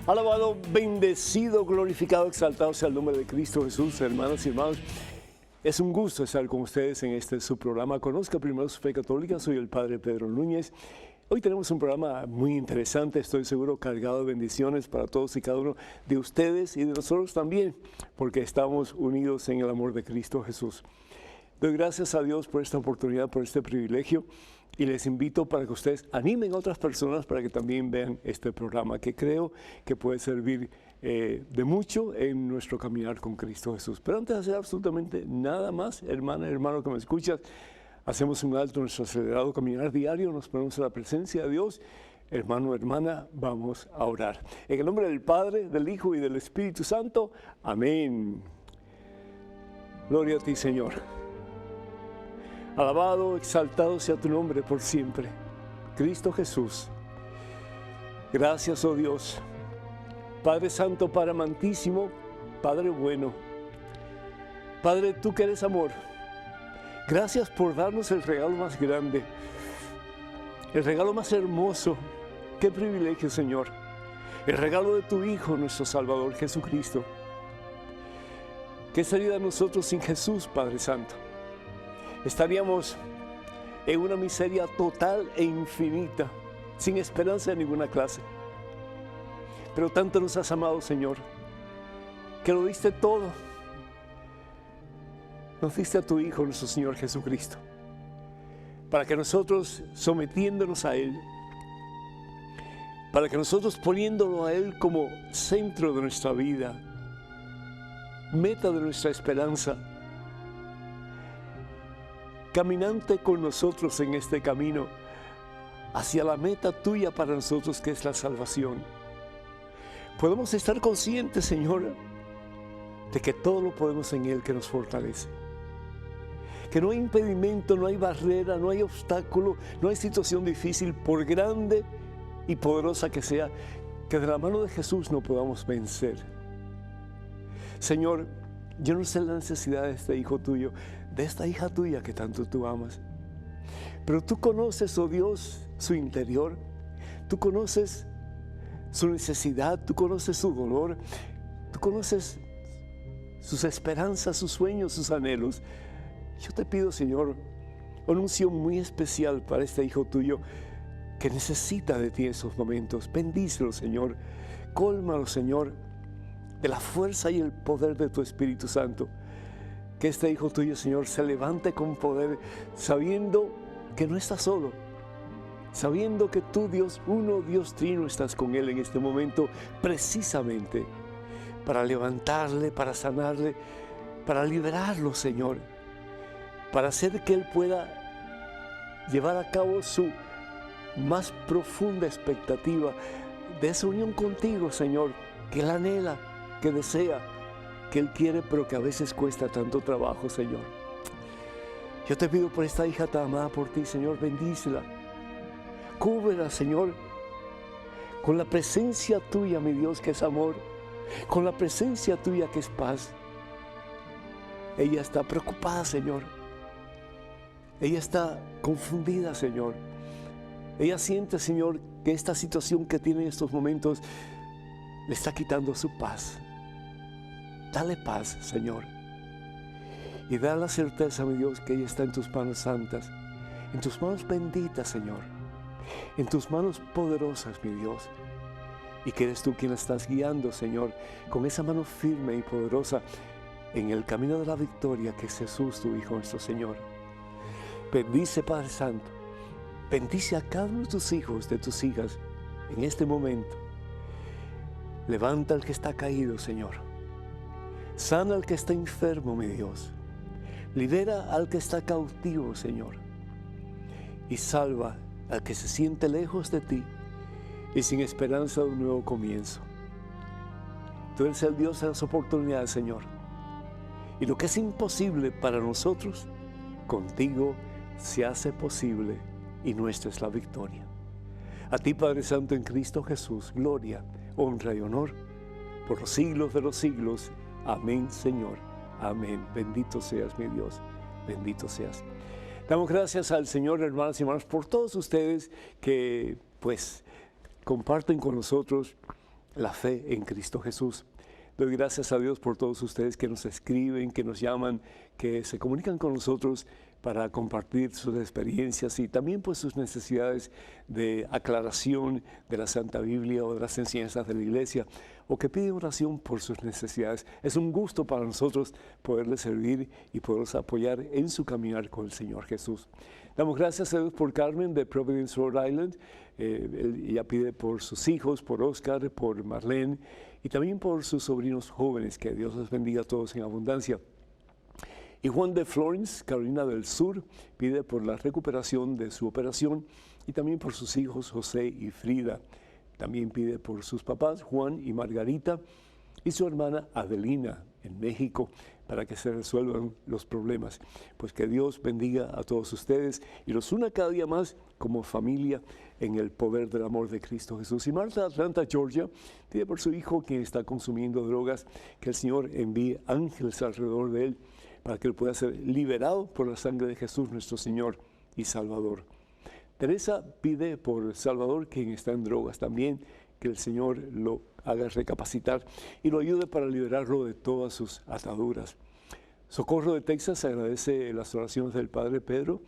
Alabado, bendecido, glorificado, exaltado sea el nombre de Cristo Jesús, hermanas y hermanos. Es un gusto estar con ustedes en su programa Conozca Primero su Fe Católica. Soy el Padre Pedro Núñez. Hoy tenemos un programa muy interesante, estoy seguro cargado de bendiciones para todos y cada uno de ustedes y de nosotros también, porque estamos unidos en el amor de Cristo Jesús. Doy gracias a Dios por esta oportunidad, por este privilegio, y les invito para que ustedes animen a otras personas para que también vean este programa, que creo que puede servir de mucho en nuestro caminar con Cristo Jesús. Pero antes de hacer absolutamente nada más, hermana, hermano que me escuchas, hacemos un alto en nuestro acelerado caminar diario, nos ponemos a la presencia de Dios. Hermano, hermana, vamos a orar. En el nombre del Padre, del Hijo y del Espíritu Santo. Amén. Gloria a ti, Señor. Alabado, exaltado sea tu nombre por siempre. Cristo Jesús. Gracias, oh Dios. Padre Santo, Padre amantísimo, Padre bueno. Padre, tú que eres amor. Gracias por darnos el regalo más grande, el regalo más hermoso. Qué privilegio, Señor. El regalo de tu Hijo, nuestro Salvador, Jesucristo. ¿Qué sería de nosotros sin Jesús, Padre Santo? Estaríamos en una miseria total e infinita, sin esperanza de ninguna clase. Pero tanto nos has amado, Señor, que lo diste todo. Nos diste a tu Hijo, nuestro Señor Jesucristo, para que nosotros, sometiéndonos a Él, para que nosotros poniéndolo a Él como centro de nuestra vida, meta de nuestra esperanza, caminante con nosotros en este camino hacia la meta tuya para nosotros, que es la salvación, podemos estar conscientes, Señor, de que todo lo podemos en Él que nos fortalece. Que no hay impedimento, no hay barrera, no hay obstáculo, no hay situación difícil, por grande y poderosa que sea, que de la mano de Jesús no podamos vencer. Señor, yo no sé la necesidad de este hijo tuyo, de esta hija tuya que tanto tú amas. Pero tú conoces, oh Dios, su interior. Tú conoces su necesidad, tú conoces su dolor, tú conoces sus esperanzas, sus sueños, sus anhelos. Yo te pido, Señor, una unción muy especial para este hijo tuyo que necesita de ti en esos momentos. Bendícelo, Señor. Cólmalo, Señor, de la fuerza y el poder de tu Espíritu Santo. Que este hijo tuyo, Señor, se levante con poder, sabiendo que no está solo, sabiendo que tú, Dios uno, Dios trino, estás con él en este momento, precisamente para levantarle, para sanarle, para liberarlo, Señor, para hacer que él pueda llevar a cabo su más profunda expectativa de esa unión contigo, Señor, que él anhela, que desea, que Él quiere, pero que a veces cuesta tanto trabajo, Señor. Yo te pido por esta hija tan amada por ti, Señor, bendícela. Cúbrela, Señor, con la presencia tuya, mi Dios, que es amor, con la presencia tuya, que es paz. Ella está preocupada, Señor. Ella está confundida, Señor. Ella siente, Señor, que esta situación que tiene en estos momentos le está quitando su paz. Dale paz, Señor, y da la certeza, mi Dios, que ella está en tus manos santas, en tus manos benditas, Señor, en tus manos poderosas, mi Dios, y que eres tú quien la estás guiando, Señor, con esa mano firme y poderosa en el camino de la victoria, que es Jesús, tu Hijo, nuestro Señor. Bendice, Padre Santo, bendice a cada uno de tus hijos, de tus hijas, en este momento. Levanta al que está caído, Señor. Sana al que está enfermo, mi Dios. Libera al que está cautivo, Señor. Y salva al que se siente lejos de ti y sin esperanza de un nuevo comienzo. Tú eres el Dios de las oportunidades, Señor. Y lo que es imposible para nosotros, contigo se hace posible y nuestra es la victoria. A ti, Padre Santo, en Cristo Jesús, gloria, honra y honor por los siglos de los siglos. Amén, Señor. Amén. Bendito seas, mi Dios. Bendito seas. Damos gracias al Señor, hermanas y hermanos, por todos ustedes que, pues, comparten con nosotros la fe en Cristo Jesús. Doy gracias a Dios por todos ustedes que nos escriben, que nos llaman, que se comunican con nosotros para compartir sus experiencias y también pues sus necesidades de aclaración de la Santa Biblia o de las enseñanzas de la iglesia, o que piden oración por sus necesidades. Es un gusto para nosotros poderles servir y poderlos apoyar en su caminar con el Señor Jesús. Damos gracias a Dios por Carmen de Providence, Rhode Island. Ella pide por sus hijos, por Oscar, por Marlene y también por sus sobrinos jóvenes. Que Dios los bendiga a todos en abundancia. Y Juan de Florence, Carolina del Sur, pide por la recuperación de su operación y también por sus hijos José y Frida. También pide por sus papás Juan y Margarita y su hermana Adelina en México para que se resuelvan los problemas. Pues que Dios bendiga a todos ustedes y los una cada día más como familia en el poder del amor de Cristo Jesús. Y Marta, Atlanta, Georgia, pide por su hijo quien está consumiendo drogas, que el Señor envíe ángeles alrededor de él para que él pueda ser liberado por la sangre de Jesús, nuestro Señor y Salvador. Teresa pide por Salvador, quien está en drogas también, que el Señor lo haga recapacitar y lo ayude para liberarlo de todas sus ataduras. Socorro de Texas agradece las oraciones del Padre Pedro.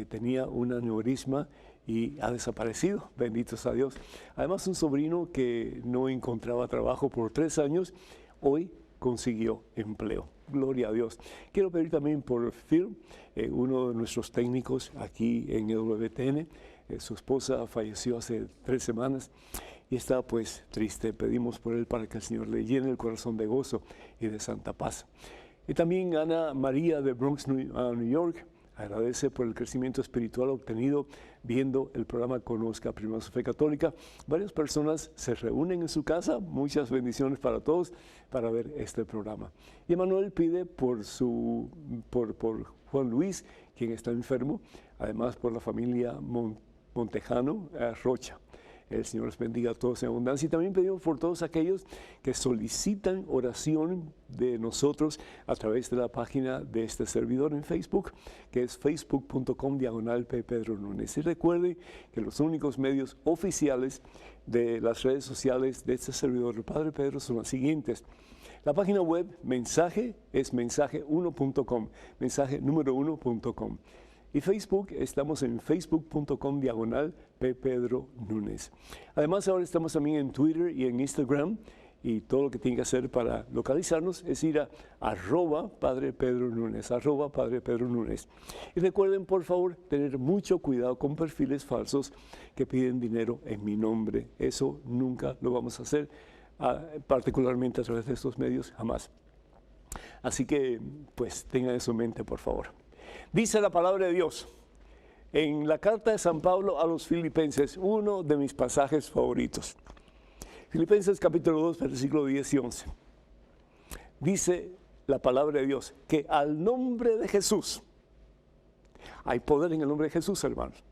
Tenía un aneurisma y ha desaparecido, benditos a Dios. Además, un sobrino que no encontraba trabajo por 3 años, hoy consiguió empleo. Gloria a Dios. Quiero pedir también por Phil, uno de nuestros técnicos aquí en EWTN. Su esposa falleció hace 3 semanas y está pues triste. Pedimos por él para que el Señor le llene el corazón de gozo y de santa paz. Y también Ana María de Bronx, New York, agradece por el crecimiento espiritual obtenido viendo el programa Conozca Primero su Fe Católica. Varias personas se reúnen en su casa, muchas bendiciones para todos, para ver este programa. Y Emanuel pide por Juan Luis, quien está enfermo, además por la familia Montejano Rocha. El Señor les bendiga a todos en abundancia. Y también pedimos por todos aquellos que solicitan oración de nosotros a través de la página de este servidor en Facebook, que es facebook.com/P. Pedro Núñez. Y recuerden que los únicos medios oficiales de las redes sociales de este servidor, el Padre Pedro, son las siguientes. La página web mensaje es mensaje1.com, mensaje número 1.com. Y Facebook, estamos en facebook.com/P. Pedro Núñez. Además, ahora estamos también en Twitter y en Instagram. Y todo lo que tienen que hacer para localizarnos es ir a @Padre Pedro Núñez, @Padre Pedro Núñez. Y recuerden, por favor, tener mucho cuidado con perfiles falsos que piden dinero en mi nombre. Eso nunca lo vamos a hacer, particularmente a través de estos medios, jamás. Así que, pues, tengan eso en mente, por favor. Dice la palabra de Dios en la carta de San Pablo a los Filipenses, uno de mis pasajes favoritos. Filipenses capítulo 2, versículo 10 y 11. Dice la palabra de Dios que al nombre de Jesús, hay poder en el nombre de Jesús, hermanos.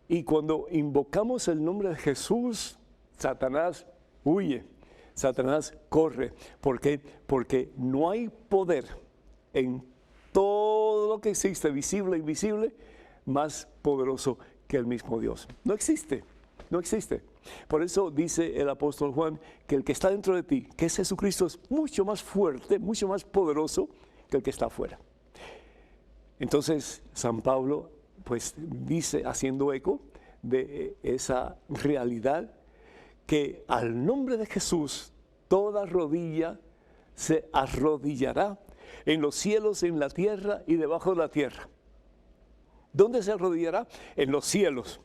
Y cuando invocamos el nombre de Jesús, Satanás huye, Satanás corre. ¿Por qué? Porque no hay poder en todo lo que existe, visible e invisible, más poderoso que el mismo Dios. No existe, no existe. Por eso dice el apóstol Juan que el que está dentro de ti, que es Jesucristo, es mucho más fuerte, mucho más poderoso que el que está afuera. Entonces, San Pablo, pues dice, haciendo eco de esa realidad, que al nombre de Jesús toda rodilla se arrodillará en los cielos, en la tierra y debajo de la tierra. ¿Dónde se arrodillará? En los cielos,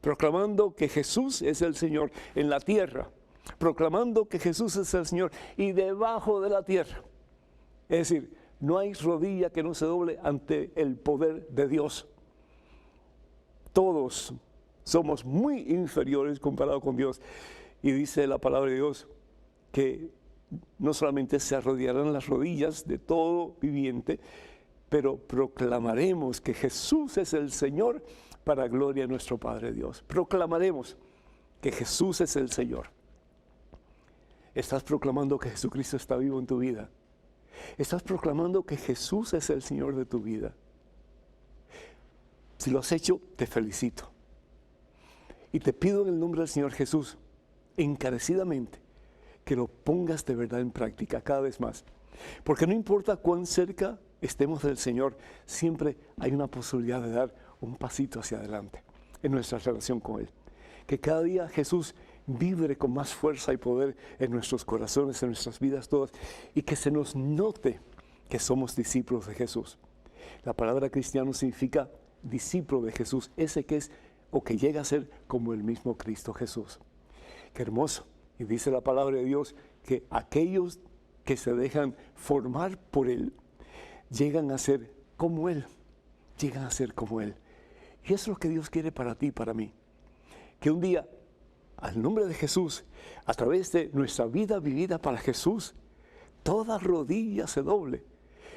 proclamando que Jesús es el Señor, en la tierra, proclamando que Jesús es el Señor, y debajo de la tierra. Es decir, no hay rodilla que no se doble ante el poder de Dios. Todos somos muy inferiores comparado con Dios. Y dice la palabra de Dios que no solamente se arrodillarán las rodillas de todo viviente, pero proclamaremos que Jesús es el Señor para gloria de nuestro Padre Dios. Proclamaremos que Jesús es el Señor. Estás proclamando que Jesucristo está vivo en tu vida. Estás proclamando que Jesús es el Señor de tu vida. Si lo has hecho, te felicito. Y te pido en el nombre del Señor Jesús, encarecidamente, que lo pongas de verdad en práctica cada vez más. Porque no importa cuán cerca estemos del Señor, siempre hay una posibilidad de dar un pasito hacia adelante en nuestra relación con Él. Que cada día Jesús vibre con más fuerza y poder en nuestros corazones, en nuestras vidas todas, y que se nos note que somos discípulos de Jesús. La palabra cristiano significa discípulo de Jesús, ese que es o que llega a ser como el mismo Cristo Jesús. Qué hermoso. Y dice la palabra de Dios que aquellos que se dejan formar por Él llegan a ser como Él, llegan a ser como Él. Y eso es lo que Dios quiere para ti y para mí. Que un día, al nombre de Jesús, a través de nuestra vida vivida para Jesús, toda rodilla se doble.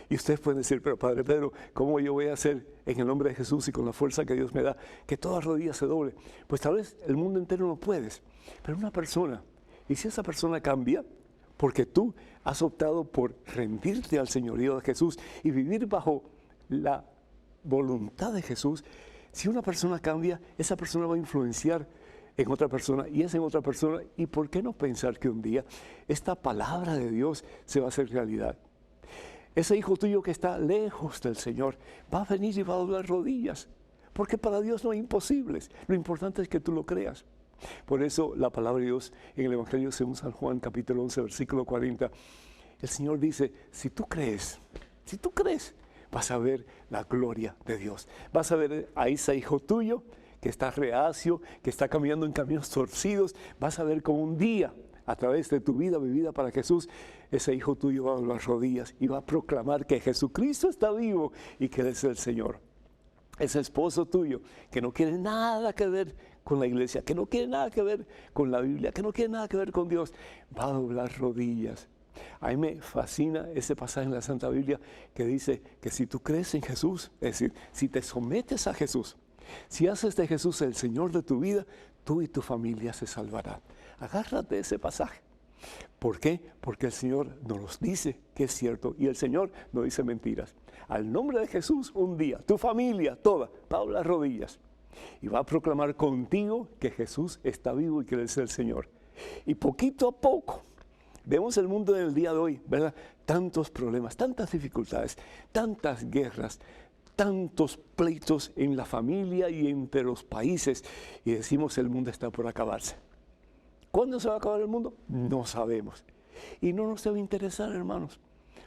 Y ustedes pueden decir, pero Padre Pedro, ¿cómo yo voy a hacer en el nombre de Jesús y con la fuerza que Dios me da, que toda rodilla se doble? Pues tal vez el mundo entero no puedes, pero una persona, y si esa persona cambia, porque tú has optado por rendirte al señorío de Jesús y vivir bajo la voluntad de Jesús, si una persona cambia, esa persona va a influenciar en otra persona y es en otra persona. ¿Y por qué no pensar que un día esta palabra de Dios se va a hacer realidad? Ese hijo tuyo que está lejos del Señor va a venir y va a doblar rodillas, porque para Dios no hay imposibles. Lo importante es que tú lo creas. Por eso la palabra de Dios en el Evangelio según San Juan, capítulo 11, versículo 40, el Señor dice, si tú crees, vas a ver la gloria de Dios. Vas a ver a ese hijo tuyo que está reacio, que está caminando en caminos torcidos. Vas a ver como un día, a través de tu vida vivida para Jesús, ese hijo tuyo va a doblar rodillas y va a proclamar que Jesucristo está vivo y que Él es el Señor. Ese esposo tuyo que no quiere nada que ver con la iglesia, que no quiere nada que ver con la Biblia, que no quiere nada que ver con Dios, va a doblar rodillas. A mí me fascina ese pasaje en la Santa Biblia que dice que si tú crees en Jesús, es decir, si te sometes a Jesús, si haces de Jesús el Señor de tu vida, tú y tu familia se salvarán. Agárrate de ese pasaje. ¿Por qué? Porque el Señor nos dice que es cierto y el Señor no dice mentiras. Al nombre de Jesús, un día, tu familia toda va a doblar rodillas y va a proclamar contigo que Jesús está vivo y que Él es el Señor. Y poquito a poco, vemos el mundo del día de hoy, ¿verdad? Tantos problemas, tantas dificultades, tantas guerras, tantos pleitos en la familia y entre los países. Y decimos el mundo está por acabarse. ¿Cuándo se va a acabar el mundo? No sabemos. Y no nos debe interesar, hermanos,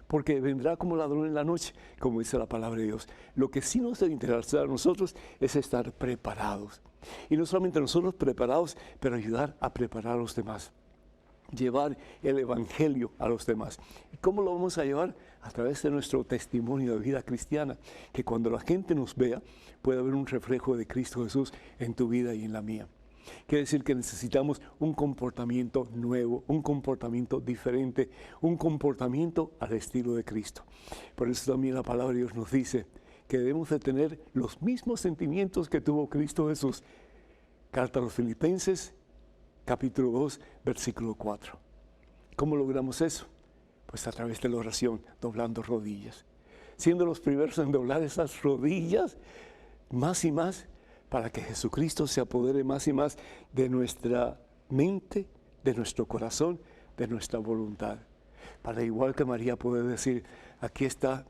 porque vendrá como ladrón en la noche, como dice la palabra de Dios. Lo que sí nos debe interesar a nosotros es estar preparados. Y no solamente nosotros preparados, pero ayudar a preparar a los demás. Llevar el Evangelio a los demás. ¿Y cómo lo vamos a llevar? A través de nuestro testimonio de vida cristiana, que cuando la gente nos vea, pueda haber un reflejo de Cristo Jesús en tu vida y en la mía. Quiere decir que necesitamos un comportamiento nuevo, un comportamiento diferente, un comportamiento al estilo de Cristo. Por eso también la palabra de Dios nos dice que debemos de tener los mismos sentimientos que tuvo Cristo Jesús. Carta a los Filipenses, capítulo 2, versículo 4. ¿Cómo logramos eso? Pues a través de la oración, doblando rodillas. Siendo los primeros en doblar esas rodillas, más y más, para que Jesucristo se apodere más y más de nuestra mente, de nuestro corazón, de nuestra voluntad. Para igual que María poder decir, aquí está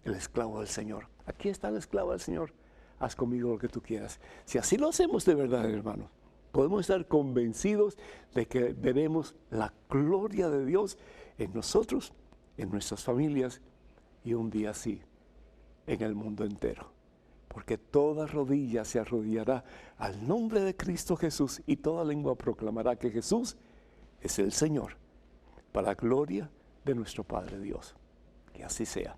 el esclavo del Señor. Aquí está el esclavo del Señor. Haz conmigo lo que tú quieras. Si así lo hacemos de verdad, hermanos, podemos estar convencidos de que veremos la gloria de Dios en nosotros, en nuestras familias y un día así, en el mundo entero. Porque toda rodilla se arrodillará al nombre de Cristo Jesús y toda lengua proclamará que Jesús es el Señor, para la gloria de nuestro Padre Dios. Que así sea.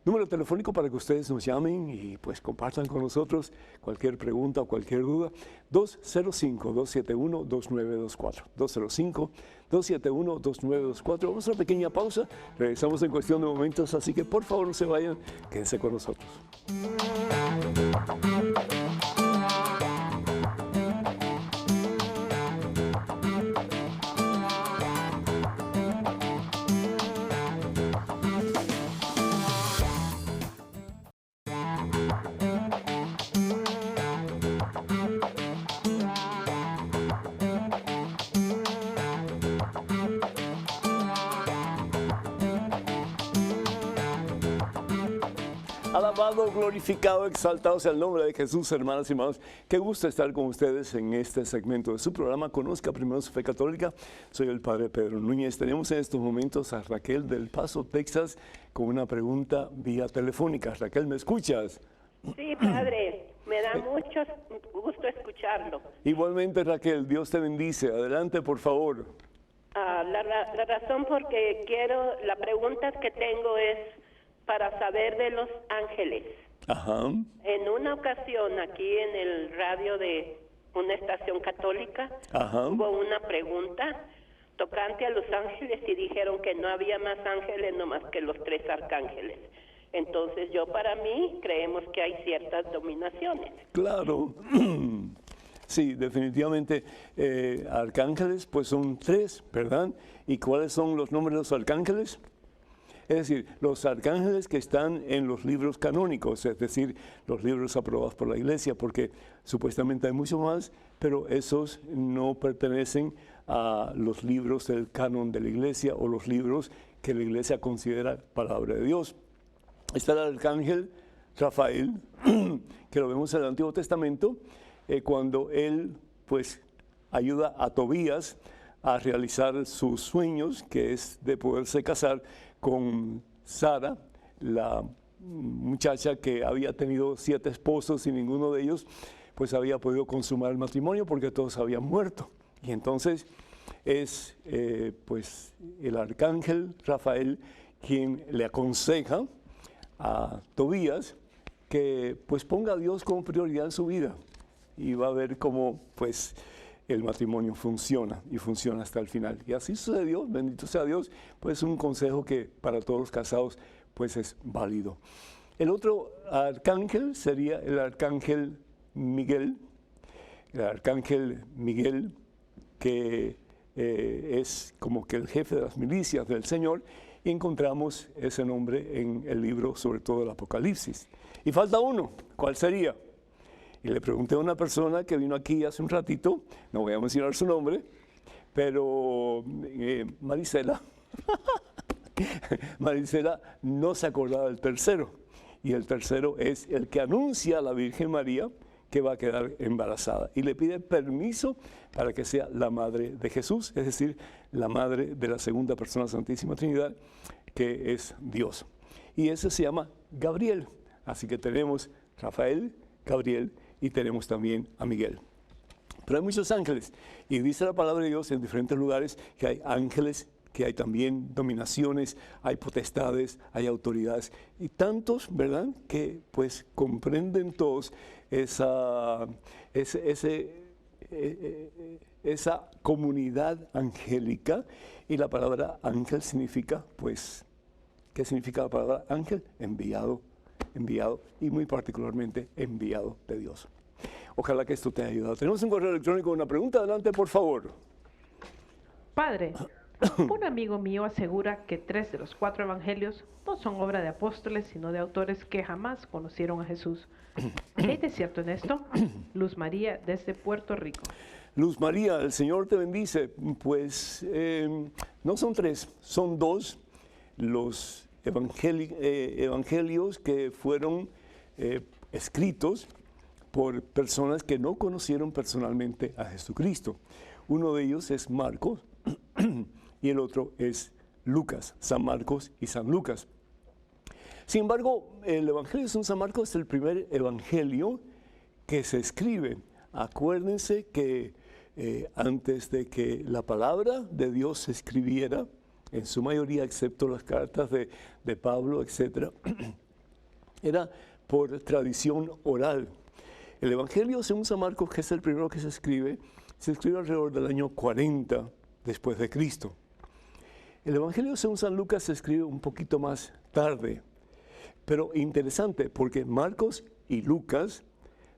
Número telefónico para que ustedes nos llamen y pues compartan con nosotros cualquier pregunta o cualquier duda. 205-271-2924. 205-271-2924. Vamos a una pequeña pausa. Regresamos en cuestión de momentos, así que por favor no se vayan, quédense con nosotros. Alabado, glorificado, exaltado sea el nombre de Jesús, hermanas y hermanos. Qué gusto estar con ustedes en este segmento de su programa. Conozca primero su fe católica. Soy el Padre Pedro Núñez. Tenemos en estos momentos a Raquel del Paso, Texas, con una pregunta vía telefónica. Raquel, ¿me escuchas? Sí, Padre. Me da mucho gusto escucharlo. Igualmente, Raquel, Dios te bendice. Adelante, por favor. La razón por que la pregunta que tengo es para saber de los ángeles. Ajá. En una ocasión aquí en el radio de una estación católica, Ajá. hubo una pregunta tocante a los ángeles y dijeron que no había más ángeles no más que los 3 arcángeles. Entonces para mí creemos que hay ciertas dominaciones. Claro. Sí, definitivamente. Arcángeles, pues son 3, ¿verdad? ¿Y cuáles son los nombres de los arcángeles? Es decir, los arcángeles que están en los libros canónicos, es decir, los libros aprobados por la Iglesia, porque supuestamente hay mucho más, pero esos no pertenecen a los libros del canon de la Iglesia o los libros que la Iglesia considera palabra de Dios. Está el arcángel Rafael, que lo vemos en el Antiguo Testamento, cuando él pues ayuda a Tobías a realizar sus sueños, que es de poderse casar con Sara, la muchacha que había tenido 7 esposos y ninguno de ellos pues había podido consumar el matrimonio porque todos habían muerto. Y entonces es pues el arcángel Rafael quien le aconseja a Tobías que pues ponga a Dios como prioridad en su vida y va a ver cómo pues el matrimonio funciona y funciona hasta el final. Y así sucedió, bendito sea Dios, pues un consejo que para todos los casados pues es válido. El otro arcángel sería el arcángel Miguel. El arcángel Miguel que es como que el jefe de las milicias del Señor, y encontramos ese nombre en el libro, sobre todo el Apocalipsis. Y falta uno, ¿cuál sería? Y le pregunté a una persona que vino aquí hace un ratito, no voy a mencionar su nombre, pero Marisela, Marisela no se acordaba del tercero. Y el tercero es el que anuncia a la Virgen María que va a quedar embarazada. Y le pide permiso para que sea la madre de Jesús, es decir, la madre de la segunda persona de la Santísima Trinidad, que es Dios. Y ese se llama Gabriel. Así que tenemos Rafael, Gabriel, y tenemos también a Miguel. Pero hay muchos ángeles, y dice la palabra de Dios en diferentes lugares que hay ángeles, que hay también dominaciones, hay potestades, hay autoridades, y tantos, ¿verdad?, que pues comprenden todos esa comunidad angélica. Y la palabra ángel significa, pues, ¿qué significa la palabra ángel? Enviado, y muy particularmente enviado de Dios. Ojalá que esto te haya ayudado. Tenemos un correo electrónico, una pregunta, adelante por favor. Padre, un amigo mío asegura que 3 de los 4 evangelios no son obra de apóstoles, sino de autores que jamás conocieron a Jesús. ¿Qué hay de cierto en esto? Luz María, desde Puerto Rico. Luz María, el Señor te bendice. Pues no son 3, son 2 los evangelios que fueron escritos por personas que no conocieron personalmente a Jesucristo. Uno de ellos es Marcos y el otro es Lucas, San Marcos y San Lucas. Sin embargo, el Evangelio de San Marcos es el primer evangelio que se escribe. Acuérdense que antes de que la palabra de Dios se escribiera, en su mayoría, excepto las cartas de Pablo, etc., Era por tradición oral. El Evangelio según San Marcos, que es el primero que se escribe alrededor del año 40 después de Cristo. El Evangelio según San Lucas se escribe un poquito más tarde, pero interesante porque Marcos y Lucas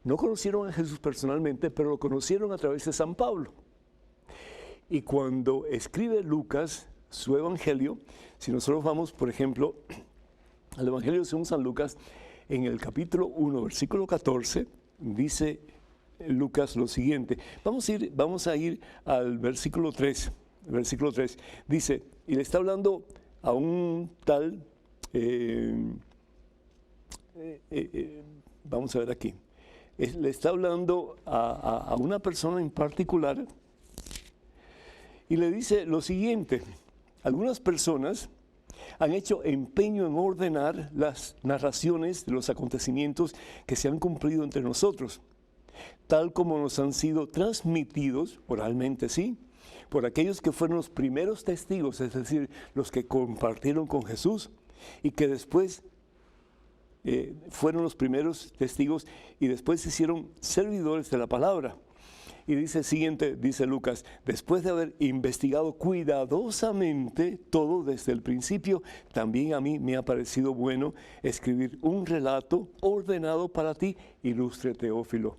no conocieron a Jesús personalmente, pero lo conocieron a través de San Pablo. Y cuando escribe Lucas su Evangelio, si nosotros vamos, por ejemplo, al Evangelio según San Lucas, en el capítulo 1, versículo 14, dice Lucas lo siguiente. Vamos a ir al versículo 3. Versículo 3 dice, y le está hablando a un tal, vamos a ver aquí, le está hablando a una persona en particular y le dice lo siguiente: algunas personas han hecho empeño en ordenar las narraciones de los acontecimientos que se han cumplido entre nosotros, tal como nos han sido transmitidos oralmente, sí, por aquellos que fueron los primeros testigos, es decir, los que compartieron con Jesús y que después fueron los primeros testigos y después se hicieron servidores de la palabra. Y dice siguiente, dice Lucas, después de haber investigado cuidadosamente todo desde el principio, también a mí me ha parecido bueno escribir un relato ordenado para ti, ilustre Teófilo.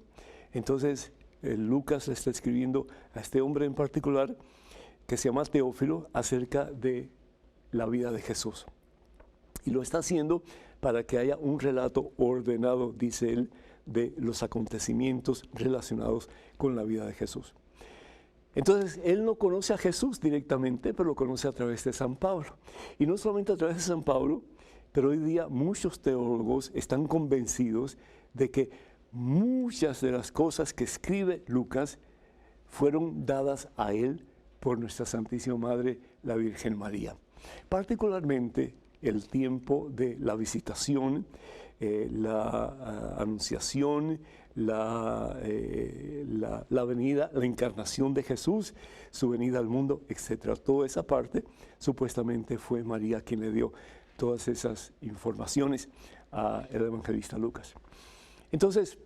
Entonces, Lucas le está escribiendo a este hombre en particular que se llama Teófilo acerca de la vida de Jesús. Y lo está haciendo para que haya un relato ordenado, dice él, de los acontecimientos relacionados con la vida de Jesús. Entonces, él no conoce a Jesús directamente, pero lo conoce a través de San Pablo. Y no solamente a través de San Pablo, pero hoy día muchos teólogos están convencidos de que muchas de las cosas que escribe Lucas fueron dadas a él por nuestra Santísima Madre, la Virgen María. Particularmente el tiempo de la visitación, la anunciación, la venida, la encarnación de Jesús, su venida al mundo, etc. Toda esa parte supuestamente fue María quien le dio todas esas informaciones al evangelista Lucas. Entonces,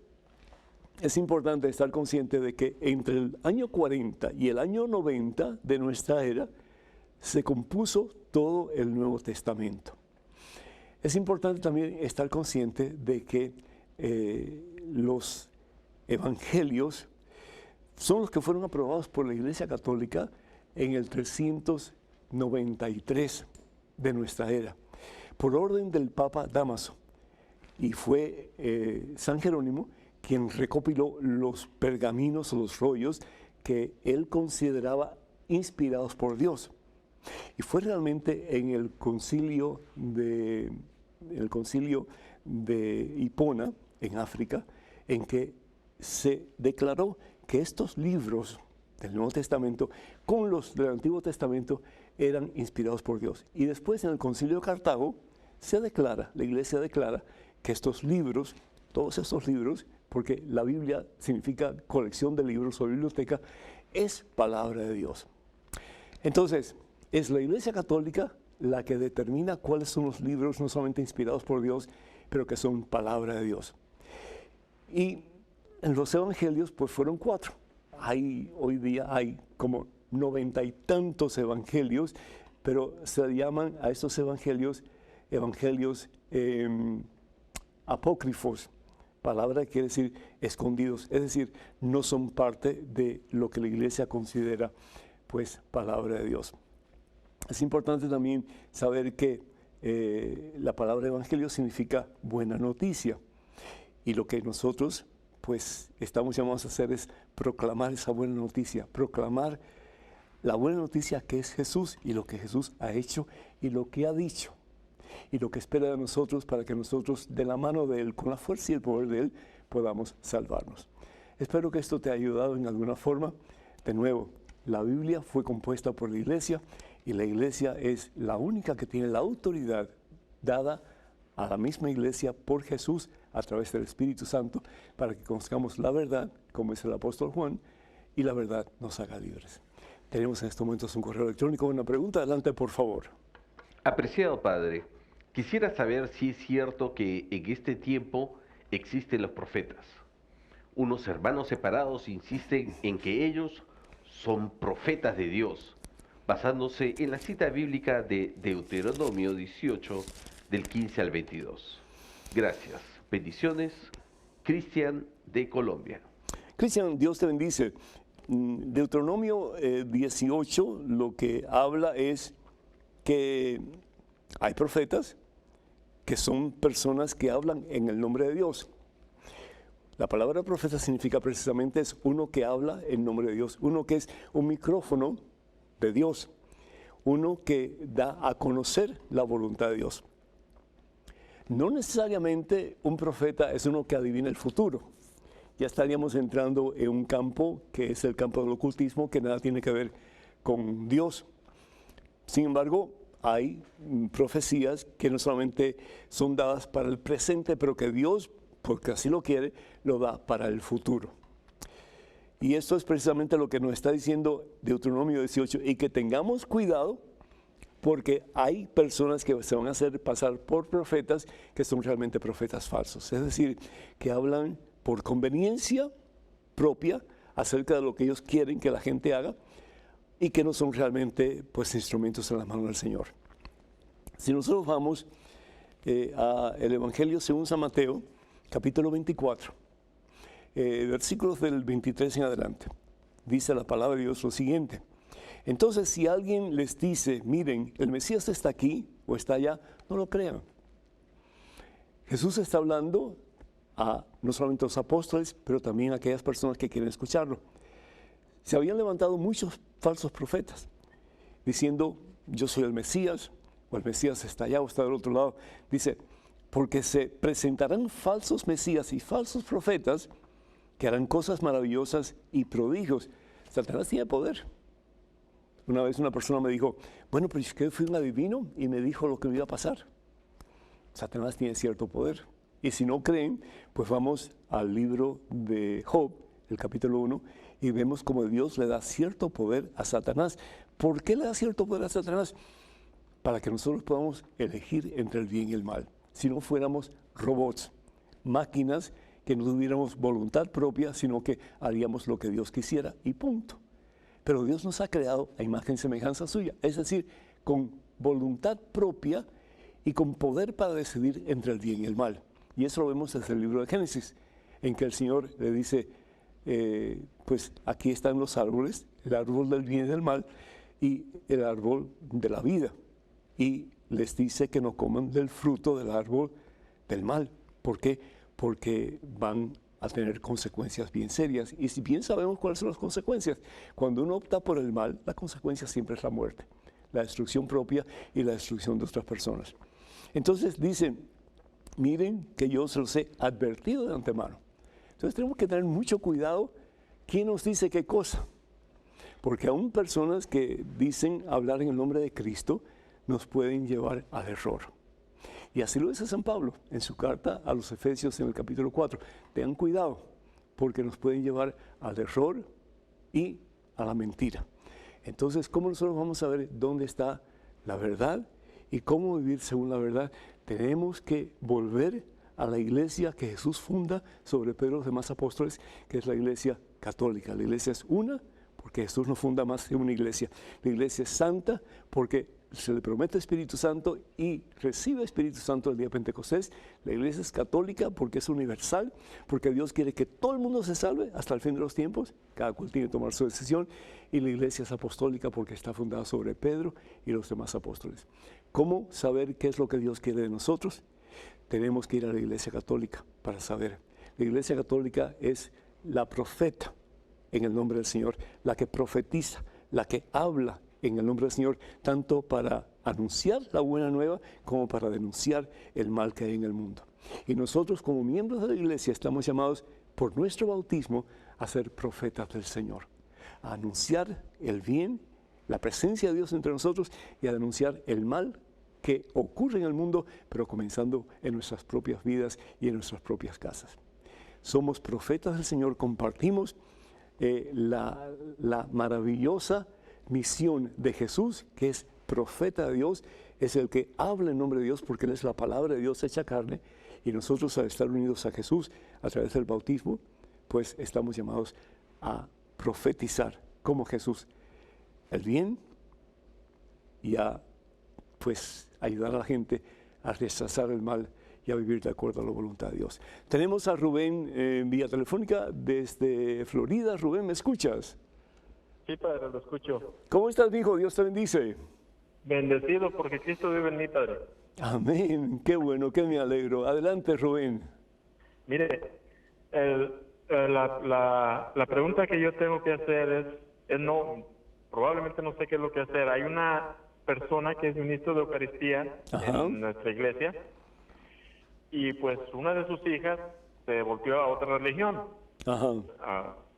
es importante estar consciente de que entre el año 40 y el año 90 de nuestra era se compuso todo el Nuevo Testamento. Es importante también estar consciente de que los evangelios son los que fueron aprobados por la Iglesia Católica en el 393 de nuestra era, por orden del Papa Dámaso. Y fue San Jerónimo quien recopiló los pergaminos o los rollos que él consideraba inspirados por Dios. Y fue realmente en el concilio de Hipona, en África, en que se declaró que estos libros del Nuevo Testamento con los del Antiguo Testamento eran inspirados por Dios. Y después en el concilio de Cartago la Iglesia declara que estos libros, todos estos libros, porque la Biblia significa colección de libros o biblioteca, es palabra de Dios. Entonces, es la Iglesia Católica la que determina cuáles son los libros no solamente inspirados por Dios, pero que son palabra de Dios. Y en los evangelios, pues fueron 4. Hoy día hay como 90 y tantos evangelios, pero se llaman a estos evangelios apócrifos. Palabra quiere decir escondidos, es decir, no son parte de lo que la Iglesia considera, pues, palabra de Dios. Es importante también saber que la palabra evangelio significa buena noticia. Y lo que nosotros, pues, estamos llamados a hacer es proclamar esa buena noticia, proclamar la buena noticia que es Jesús y lo que Jesús ha hecho y lo que ha dicho. Y lo que espera de nosotros para que nosotros, de la mano de Él, con la fuerza y el poder de Él, podamos salvarnos. Espero que esto te haya ayudado en alguna forma. De nuevo, la Biblia fue compuesta por la Iglesia y la Iglesia es la única que tiene la autoridad dada a la misma Iglesia por Jesús a través del Espíritu Santo para que conozcamos la verdad, como es el apóstol Juan, y la verdad nos haga libres. Tenemos en estos momentos un correo electrónico, una pregunta. Adelante, por favor. Apreciado Padre, Quisiera saber si es cierto que en este tiempo existen los profetas. Unos hermanos separados insisten en que ellos son profetas de Dios, basándose en la cita bíblica de Deuteronomio 18, del 15 al 22. Gracias. Bendiciones. Cristian de Colombia. Cristian, Dios te bendice. Deuteronomio 18 lo que habla es que hay profetas que son personas que hablan en el nombre de Dios. La palabra profeta significa precisamente es uno que habla en nombre de Dios, uno que es un micrófono de Dios, uno que da a conocer la voluntad de Dios. No necesariamente un profeta es uno que adivina el futuro. Ya estaríamos entrando en un campo que es el campo del ocultismo, que nada tiene que ver con Dios. Sin embargo, hay profecías que no solamente son dadas para el presente, pero que Dios, porque así lo quiere, lo da para el futuro. Y esto es precisamente lo que nos está diciendo Deuteronomio 18, y que tengamos cuidado porque hay personas que se van a hacer pasar por profetas que son realmente profetas falsos. Es decir, que hablan por conveniencia propia acerca de lo que ellos quieren que la gente haga y que no son realmente pues instrumentos en las manos del Señor. Si nosotros vamos al Evangelio según San Mateo, capítulo 24, versículos del 23 en adelante, dice la palabra de Dios lo siguiente. Entonces, si alguien les dice, miren, el Mesías está aquí o está allá, no lo crean. Jesús está hablando a no solamente a los apóstoles, pero también a aquellas personas que quieren escucharlo. Se habían levantado muchos falsos profetas, diciendo, yo soy el Mesías, o el Mesías está allá o está del otro lado. Dice, porque se presentarán falsos Mesías y falsos profetas que harán cosas maravillosas y prodigios. Satanás tiene poder. Una vez una persona me dijo, bueno, pero es que fui un adivino y me dijo lo que me iba a pasar. Satanás tiene cierto poder. Y si no creen, pues vamos al libro de Job, el capítulo 1, y vemos cómo Dios le da cierto poder a Satanás. ¿Por qué le da cierto poder a Satanás? Para que nosotros podamos elegir entre el bien y el mal. Si no fuéramos robots, máquinas que no tuviéramos voluntad propia, sino que haríamos lo que Dios quisiera y punto. Pero Dios nos ha creado a imagen y semejanza suya, es decir, con voluntad propia y con poder para decidir entre el bien y el mal. Y eso lo vemos desde el libro de Génesis, en que el Señor le dice, pues aquí están los árboles, el árbol del bien y del mal y el árbol de la vida. Y les dice que no coman del fruto del árbol del mal. ¿Por qué? Porque van a tener consecuencias bien serias. Y si bien sabemos cuáles son las consecuencias, cuando uno opta por el mal, la consecuencia siempre es la muerte, la destrucción propia y la destrucción de otras personas. Entonces dicen, miren que yo se los he advertido de antemano. Entonces tenemos que tener mucho cuidado quién nos dice qué cosa. Porque aún personas que dicen hablar en el nombre de Cristo nos pueden llevar al error. Y así lo dice San Pablo en su carta a los Efesios en el capítulo 4. Tengan cuidado, porque nos pueden llevar al error y a la mentira. Entonces, ¿cómo nosotros vamos a ver dónde está la verdad y cómo vivir según la verdad? Tenemos que volver a la iglesia que Jesús funda sobre Pedro y los demás apóstoles, que es la iglesia católica. La iglesia es una, porque Jesús no funda más que una iglesia. La iglesia es santa, porque se le promete Espíritu Santo y recibe Espíritu Santo el día de Pentecostés. La iglesia es católica porque es universal, porque Dios quiere que todo el mundo se salve hasta el fin de los tiempos, cada cual tiene que tomar su decisión, y la iglesia es apostólica porque está fundada sobre Pedro y los demás apóstoles. ¿Cómo saber qué es lo que Dios quiere de nosotros? Tenemos que ir a la iglesia católica para saber. La iglesia católica es la profeta en el nombre del Señor, la que profetiza, la que habla en el nombre del Señor, tanto para anunciar la buena nueva como para denunciar el mal que hay en el mundo. Y nosotros como miembros de la iglesia estamos llamados por nuestro bautismo a ser profetas del Señor, a anunciar el bien, la presencia de Dios entre nosotros y a denunciar el mal que ocurre en el mundo, pero comenzando en nuestras propias vidas y en nuestras propias casas. Somos profetas del Señor, compartimos la maravillosa misión de Jesús, que es profeta de Dios, es el que habla en nombre de Dios, porque Él es la palabra de Dios hecha carne, y nosotros, al estar unidos a Jesús a través del bautismo, pues estamos llamados a profetizar como Jesús el bien y a pues ayudar a la gente a rechazar el mal y a vivir de acuerdo a la voluntad de Dios. Tenemos a Rubén en vía telefónica desde Florida. Rubén, ¿me escuchas? Sí, padre, lo escucho. ¿Cómo estás, hijo? Dios te bendice. Bendecido porque Cristo vive en mí, padre. Amén. Qué bueno, que me alegro. Adelante, Rubén. Mire, la pregunta que yo tengo que hacer es no, probablemente no sé qué es lo que hacer. Hay una persona que es ministro de Eucaristía en nuestra iglesia y pues una de sus hijas se volvió a otra religión,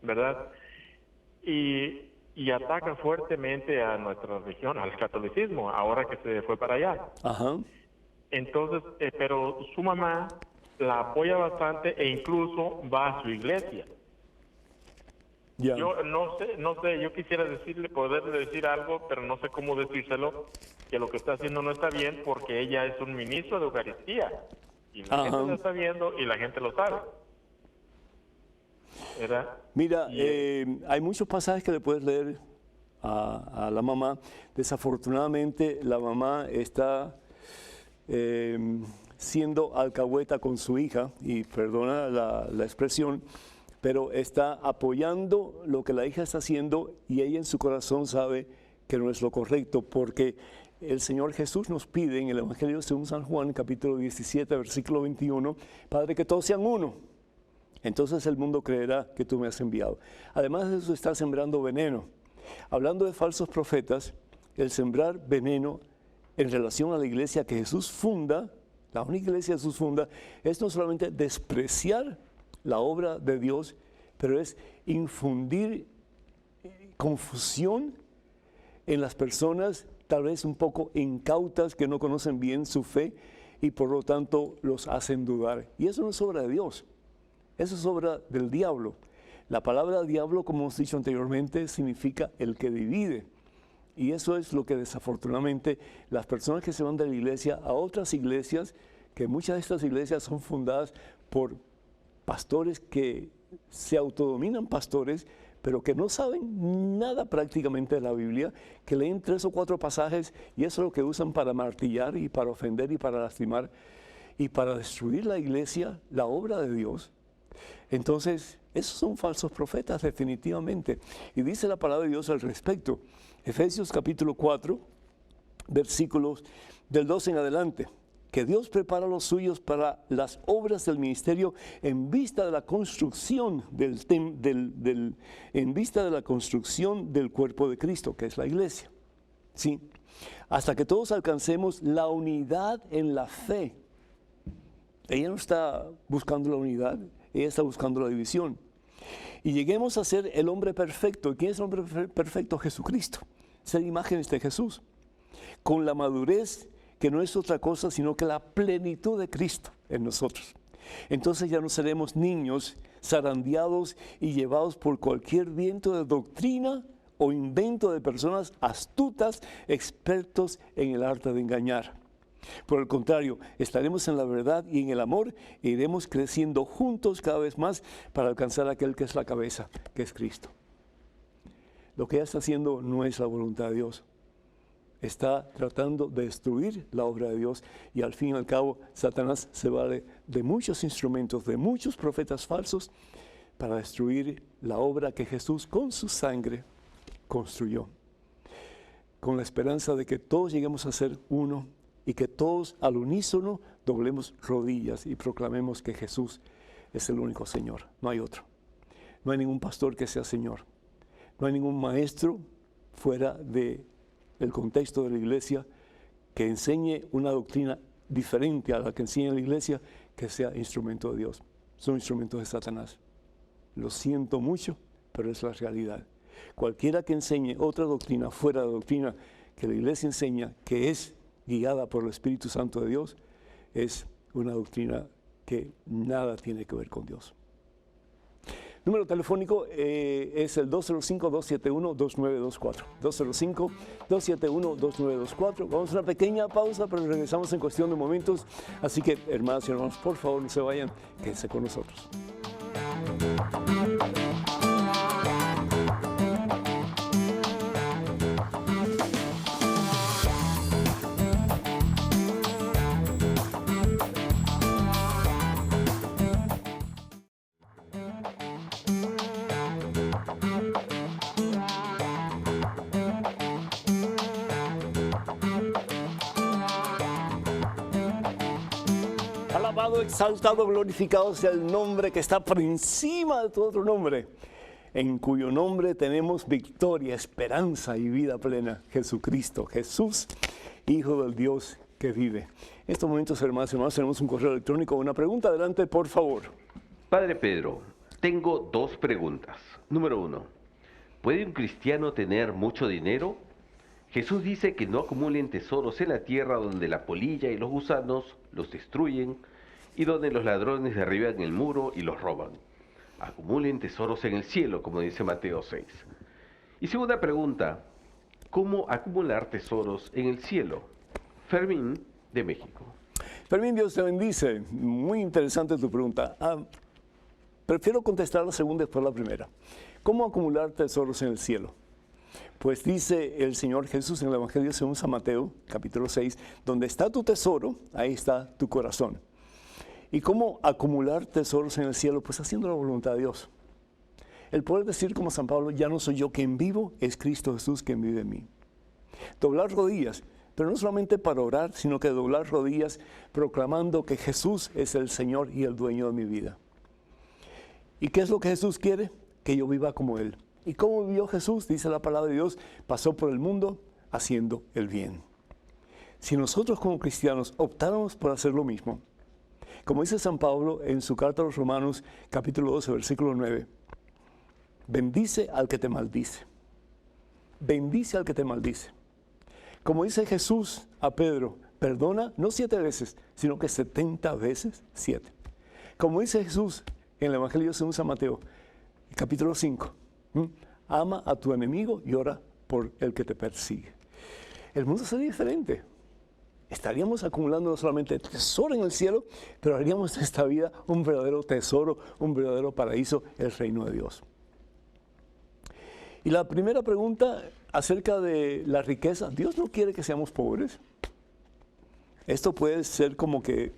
¿verdad? Y ataca fuertemente a nuestra religión, al catolicismo, ahora que se fue para allá. Entonces, pero su mamá la apoya bastante e incluso va a su iglesia. Yo no sé, yo quisiera poderle decir algo, pero no sé cómo decírselo, que lo que está haciendo no está bien porque ella es un ministro de Eucaristía y la gente lo está viendo y la gente lo sabe. ¿Verdad? Mira, hay muchos pasajes que le puedes leer a la mamá. Desafortunadamente, la mamá está siendo alcahueta con su hija, y perdona la expresión, pero está apoyando lo que la hija está haciendo y ella en su corazón sabe que no es lo correcto, porque el Señor Jesús nos pide en el Evangelio según San Juan, capítulo 17, versículo 21, Padre, que todos sean uno. Entonces el mundo creerá que tú me has enviado. Además de eso, está sembrando veneno. Hablando de falsos profetas, el sembrar veneno en relación a la iglesia que Jesús funda, la única iglesia que Jesús funda, es no solamente despreciar la obra de Dios, pero es infundir confusión en las personas, tal vez un poco incautas, que no conocen bien su fe y por lo tanto los hacen dudar. Y eso no es obra de Dios, eso es obra del diablo. La palabra diablo, como hemos dicho anteriormente, significa el que divide. Y eso es lo que desafortunadamente las personas que se van de la iglesia a otras iglesias, que muchas de estas iglesias son fundadas por pastores que se autodominan pastores, pero que no saben nada prácticamente de la Biblia, que leen 3 o 4 pasajes y eso es lo que usan para martillar y para ofender y para lastimar y para destruir la iglesia, la obra de Dios. Entonces, esos son falsos profetas definitivamente. Y dice la palabra de Dios al respecto. Efesios capítulo 4, versículos del 12 en adelante. Que Dios prepara a los suyos para las obras del ministerio en vista de la construcción en vista de la construcción del cuerpo de Cristo, que es la iglesia. ¿Sí? Hasta que todos alcancemos la unidad en la fe. Ella no está buscando la unidad, ella está buscando la división. Y lleguemos a ser el hombre perfecto. ¿Quién es el hombre perfecto? Jesucristo. Ser imágenes de Jesús. Con la madurez que no es otra cosa sino que la plenitud de Cristo en nosotros. Entonces ya no seremos niños zarandeados y llevados por cualquier viento de doctrina o invento de personas astutas, expertos en el arte de engañar. Por el contrario, estaremos en la verdad y en el amor e iremos creciendo juntos cada vez más para alcanzar aquel que es la cabeza, que es Cristo. Lo que ella está haciendo no es la voluntad de Dios. Está tratando de destruir la obra de Dios y al fin y al cabo Satanás se vale de muchos instrumentos, de muchos profetas falsos para destruir la obra que Jesús con su sangre construyó, con la esperanza de que todos lleguemos a ser uno y que todos al unísono doblemos rodillas y proclamemos que Jesús es el único Señor, no hay otro. No hay ningún pastor que sea Señor, no hay ningún maestro fuera de el contexto de la iglesia que enseñe una doctrina diferente a la que enseña la iglesia, que sea instrumento de Dios. Son instrumentos de Satanás. Lo siento mucho, pero es la realidad. Cualquiera que enseñe otra doctrina fuera de la doctrina que la iglesia enseña, que es guiada por el Espíritu Santo de Dios, es una doctrina que nada tiene que ver con Dios. Número telefónico es el 205-271-2924. 205-271-2924. Vamos a una pequeña pausa, pero regresamos en cuestión de momentos. Así que, hermanos y hermanos, por favor, no se vayan, quédense con nosotros. Alabado, exaltado, glorificado sea el nombre que está por encima de todo otro nombre, en cuyo nombre tenemos victoria, esperanza y vida plena. Jesucristo, Jesús, Hijo del Dios que vive. En estos momentos, hermanos y hermanos, tenemos un correo electrónico. Una pregunta, adelante, por favor. Padre Pedro, tengo dos preguntas. Número 1, ¿puede un cristiano tener mucho dinero? Jesús dice que no acumulen tesoros en la tierra donde la polilla y los gusanos los destruyen y donde los ladrones derriban el muro y los roban. Acumulen tesoros en el cielo, como dice Mateo 6. Y segunda pregunta, ¿cómo acumular tesoros en el cielo? Fermín, de México. Fermín, Dios te bendice. Muy interesante tu pregunta. Prefiero contestar la segunda después la primera. ¿Cómo acumular tesoros en el cielo? Pues dice el Señor Jesús en el Evangelio según San Mateo, capítulo 6, donde está tu tesoro, ahí está tu corazón. ¿Y cómo acumular tesoros en el cielo? Pues haciendo la voluntad de Dios. El poder decir como San Pablo, ya no soy yo quien vivo, es Cristo Jesús quien vive en mí. Doblar rodillas, pero no solamente para orar, sino que doblar rodillas proclamando que Jesús es el Señor y el dueño de mi vida. ¿Y qué es lo que Jesús quiere? Que yo viva como Él. ¿Y cómo vivió Jesús? Dice la palabra de Dios, pasó por el mundo haciendo el bien. Si nosotros como cristianos optáramos por hacer lo mismo, como dice San Pablo en su carta a los Romanos, capítulo 12, versículo 9, bendice al que te maldice. Bendice al que te maldice. Como dice Jesús a Pedro, perdona no 7 veces, sino que 70 veces 7. Como dice Jesús en el Evangelio según San Mateo, capítulo 5, ama a tu enemigo y ora por el que te persigue. El mundo sería diferente. Estaríamos acumulando no solamente tesoro en el cielo, pero haríamos de esta vida un verdadero tesoro, un verdadero paraíso, el reino de Dios. Y la primera pregunta acerca de la riqueza, Dios no quiere que seamos pobres. Esto puede ser como que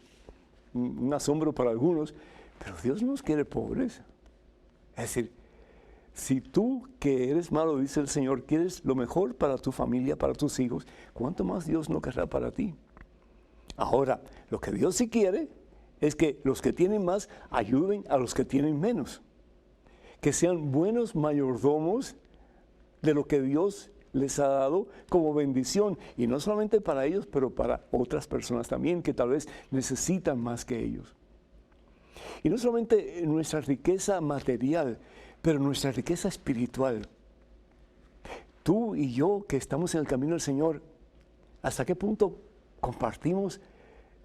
un asombro para algunos, pero Dios no nos quiere pobres. Es decir, si tú que eres malo, dice el Señor, quieres lo mejor para tu familia, para tus hijos, ¿cuánto más Dios no querrá para ti? Ahora, lo que Dios sí quiere es que los que tienen más ayuden a los que tienen menos. Que sean buenos mayordomos de lo que Dios les ha dado como bendición. Y no solamente para ellos, pero para otras personas también que tal vez necesitan más que ellos. Y no solamente nuestra riqueza material, pero nuestra riqueza espiritual. Tú y yo que estamos en el camino del Señor, ¿hasta qué punto compartimos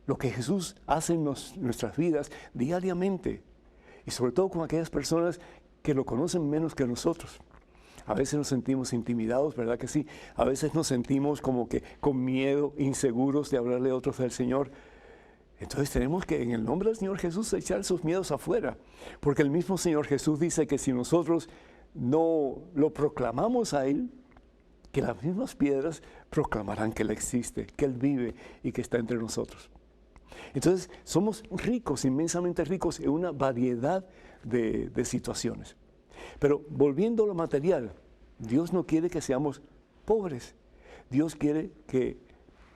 lo que Jesús hace en nuestras vidas diariamente? Y sobre todo con aquellas personas que lo conocen menos que nosotros. A veces nos sentimos intimidados, ¿verdad que sí? A veces nos sentimos como que con miedo, inseguros de hablarle a otros del Señor. Entonces tenemos que en el nombre del Señor Jesús echar esos miedos afuera, porque el mismo Señor Jesús dice que si nosotros no lo proclamamos a Él, que las mismas piedras proclamarán que Él existe, que Él vive y que está entre nosotros. Entonces somos ricos, inmensamente ricos en una variedad de situaciones. Pero volviendo a lo material, Dios no quiere que seamos pobres. Dios quiere que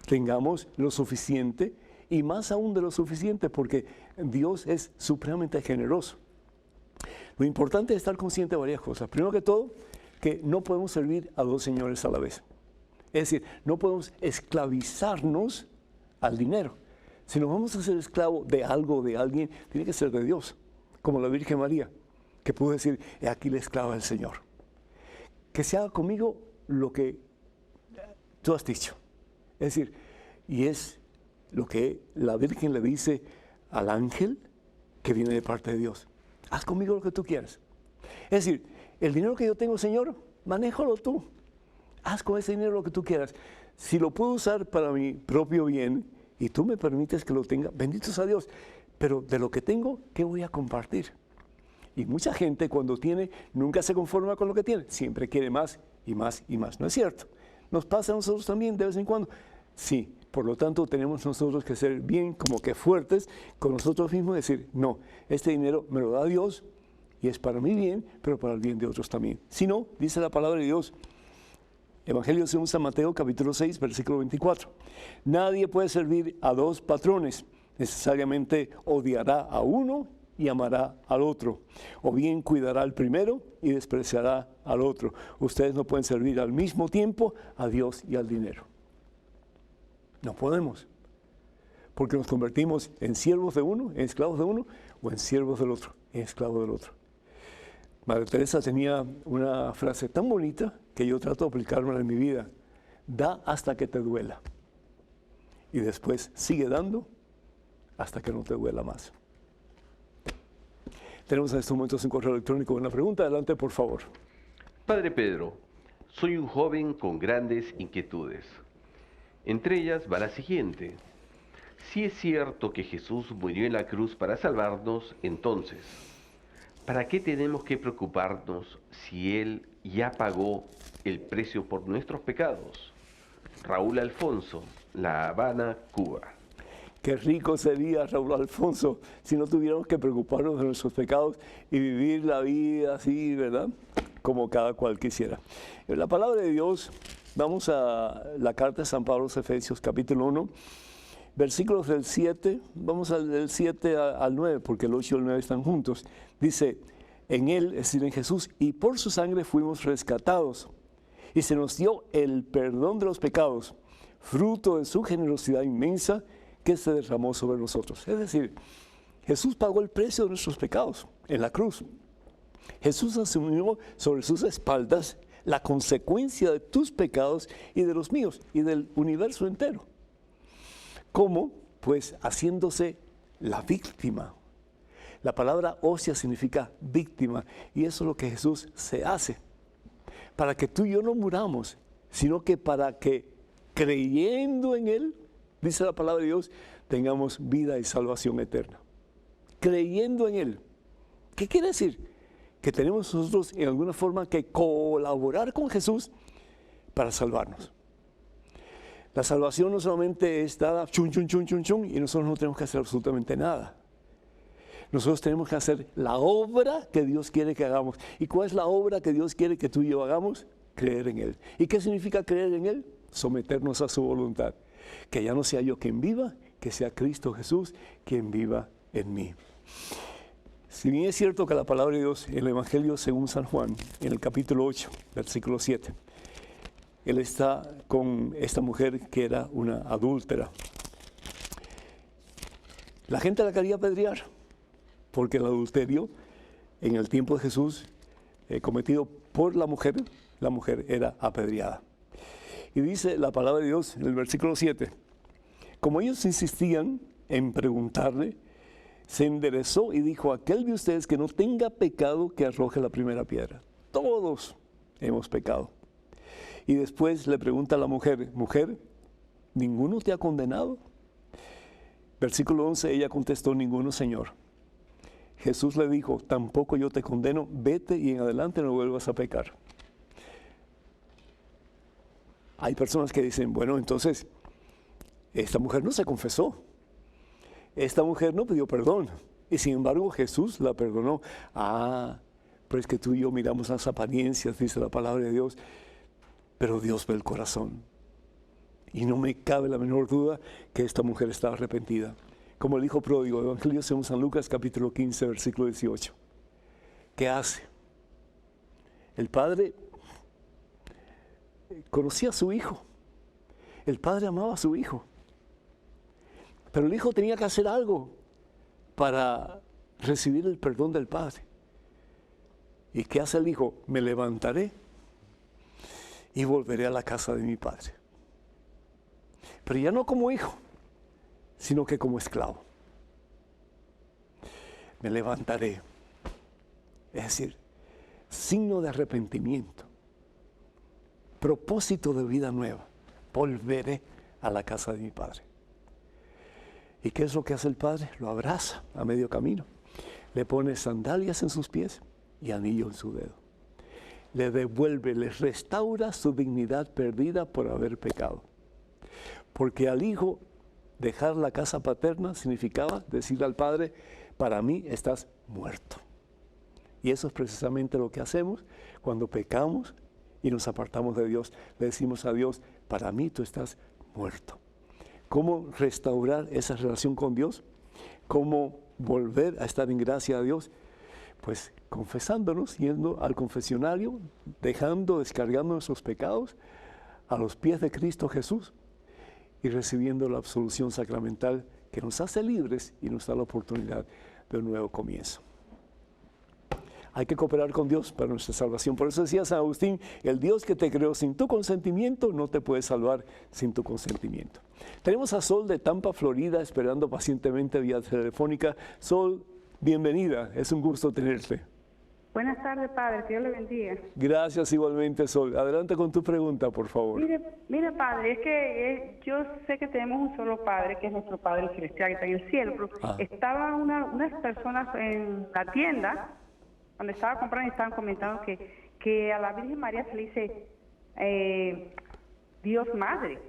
tengamos lo suficiente y más aún de lo suficiente, porque Dios es supremamente generoso. Lo importante es estar consciente de varias cosas. Primero que todo, que no podemos servir a dos señores a la vez. Es decir, no podemos esclavizarnos al dinero. Si nos vamos a ser esclavos de algo o de alguien, tiene que ser de Dios, como la Virgen María, que pudo decir, he aquí la esclava del Señor. Que se haga conmigo lo que tú has dicho. Es decir, y es lo que la Virgen le dice al ángel que viene de parte de Dios. Haz conmigo lo que tú quieras. Es decir, el dinero que yo tengo, Señor, manéjalo tú. Haz con ese dinero lo que tú quieras. Si lo puedo usar para mi propio bien y tú me permites que lo tenga, bendito sea Dios. Pero de lo que tengo, ¿qué voy a compartir? Y mucha gente cuando tiene, nunca se conforma con lo que tiene. Siempre quiere más y más y más. ¿No es cierto? ¿Nos pasa a nosotros también de vez en cuando? Sí. Por lo tanto, tenemos nosotros que ser bien como que fuertes con nosotros mismos y decir, no, este dinero me lo da Dios y es para mi bien, pero para el bien de otros también. Si no, dice la palabra de Dios, Evangelio según San Mateo, capítulo 6, versículo 24. Nadie puede servir a dos patrones. Necesariamente odiará a uno y amará al otro. O bien cuidará al primero y despreciará al otro. Ustedes no pueden servir al mismo tiempo a Dios y al dinero. No podemos. Porque nos convertimos en siervos de uno, en esclavos de uno, o en siervos del otro, en esclavos del otro. Madre Teresa tenía una frase tan bonita que yo trato de aplicarla en mi vida. Da hasta que te duela. Y después sigue dando hasta que no te duela más. Tenemos en estos momentos un correo electrónico con una pregunta. Adelante, por favor. Padre Pedro, soy un joven con grandes inquietudes. Entre ellas va la siguiente. Si es cierto que Jesús murió en la cruz para salvarnos, entonces, ¿para qué tenemos que preocuparnos si Él ya pagó el precio por nuestros pecados? Raúl Alfonso, La Habana, Cuba. Qué rico sería, Raúl Alfonso, si no tuviéramos que preocuparnos de nuestros pecados y vivir la vida así, ¿verdad? Como cada cual quisiera. En la palabra de Dios, vamos a la carta de San Pablo a los Efesios, capítulo 1, versículos del 7, vamos del 7 al 9, porque el 8 y el 9 están juntos. Dice, en Él, es decir, en Jesús, y por su sangre fuimos rescatados, y se nos dio el perdón de los pecados, fruto de su generosidad inmensa que se derramó sobre nosotros. Es decir, Jesús pagó el precio de nuestros pecados en la cruz. Jesús asumió sobre sus espaldas la consecuencia de tus pecados y de los míos y del universo entero. ¿Cómo? Pues haciéndose la víctima. La palabra ósea significa víctima y eso es lo que Jesús se hace. Para que tú y yo no muramos, sino que para que creyendo en Él, dice la palabra de Dios, tengamos vida y salvación eterna. Creyendo en Él. ¿Qué quiere decir? Que tenemos nosotros en alguna forma que colaborar con Jesús para salvarnos. La salvación no solamente es dada chun, chun, chun, chun, chun, y nosotros no tenemos que hacer absolutamente nada. Nosotros tenemos que hacer la obra que Dios quiere que hagamos. ¿Y cuál es la obra que Dios quiere que tú y yo hagamos? Creer en Él. ¿Y qué significa creer en Él? Someternos a su voluntad. Que ya no sea yo quien viva, que sea Cristo Jesús quien viva en mí. Si bien es cierto que la palabra de Dios en el Evangelio según San Juan, en el capítulo 8, versículo 7, Él está con esta mujer que era una adúltera. La gente la quería apedrear, porque el adulterio en el tiempo de Jesús, cometido por la mujer era apedreada. Y dice la palabra de Dios en el versículo 7, como ellos insistían en preguntarle, se enderezó y dijo, aquel de ustedes que no tenga pecado, que arroje la primera piedra. Todos hemos pecado. Y después le pregunta a la mujer, mujer, ¿ninguno te ha condenado? Versículo 11, ella contestó, ninguno, Señor. Jesús le dijo, tampoco yo te condeno, vete y en adelante no vuelvas a pecar. Hay personas que dicen, bueno, entonces, esta mujer no se confesó. Esta mujer no pidió perdón. Y sin embargo, Jesús la perdonó. Pero es que tú y yo miramos las apariencias, dice la palabra de Dios. Pero Dios ve el corazón. Y no me cabe la menor duda que esta mujer estaba arrepentida. Como el hijo pródigo, Evangelio según San Lucas, capítulo 15, versículo 18. ¿Qué hace? El padre conocía a su hijo. El padre amaba a su hijo. Pero el hijo tenía que hacer algo para recibir el perdón del padre. ¿Y qué hace el hijo? Me levantaré y volveré a la casa de mi padre. Pero ya no como hijo, sino que como esclavo. Me levantaré. Es decir, signo de arrepentimiento, propósito de vida nueva. Volveré a la casa de mi padre. ¿Y qué es lo que hace el padre? Lo abraza a medio camino. Le pone sandalias en sus pies y anillo en su dedo. Le devuelve, le restaura su dignidad perdida por haber pecado. Porque al hijo dejar la casa paterna significaba decirle al padre, para mí estás muerto. Y eso es precisamente lo que hacemos cuando pecamos y nos apartamos de Dios. Le decimos a Dios, para mí tú estás muerto. ¿Cómo restaurar esa relación con Dios? ¿Cómo volver a estar en gracia a Dios? Pues confesándonos, yendo al confesionario, descargando nuestros pecados a los pies de Cristo Jesús y recibiendo la absolución sacramental que nos hace libres y nos da la oportunidad de un nuevo comienzo. Hay que cooperar con Dios para nuestra salvación. Por eso decía San Agustín, el Dios que te creó sin tu consentimiento no te puede salvar sin tu consentimiento. Tenemos a Sol de Tampa, Florida, esperando pacientemente vía telefónica. Sol, bienvenida, es un gusto tenerte. Buenas tardes, padre, que Dios le bendiga. Gracias igualmente, Sol. Adelante con tu pregunta, por favor. Mire, padre, es que yo sé que tenemos un solo padre, que es nuestro Padre Celestial, que está en el cielo, pero estaban unas personas en la tienda, cuando estaba comprando, y estaban comentando que a la Virgen María se le dice Dios Madre.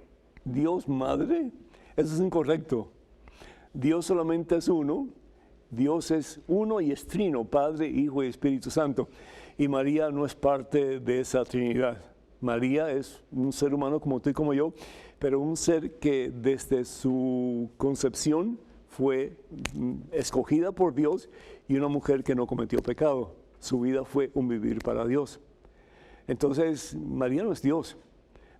¿Dios Madre? Eso es incorrecto. Dios solamente es uno. Dios es uno y es trino, Padre, Hijo y Espíritu Santo. Y María no es parte de esa Trinidad. María es un ser humano como tú y como yo, pero un ser que desde su concepción fue escogida por Dios y una mujer que no cometió pecado. Su vida fue un vivir para Dios. Entonces, María no es Dios.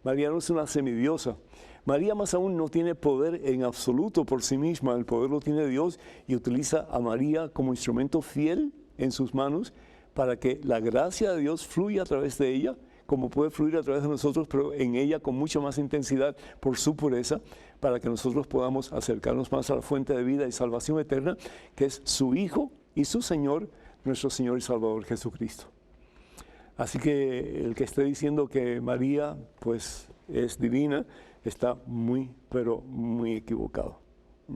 María no es una semidiosa. María más aún no tiene poder en absoluto por sí misma, el poder lo tiene Dios y utiliza a María como instrumento fiel en sus manos para que la gracia de Dios fluya a través de ella, como puede fluir a través de nosotros, pero en ella con mucha más intensidad por su pureza, para que nosotros podamos acercarnos más a la fuente de vida y salvación eterna, que es su Hijo y su Señor, nuestro Señor y Salvador Jesucristo. Así que el que esté diciendo que María pues es divina, está muy, pero muy equivocado.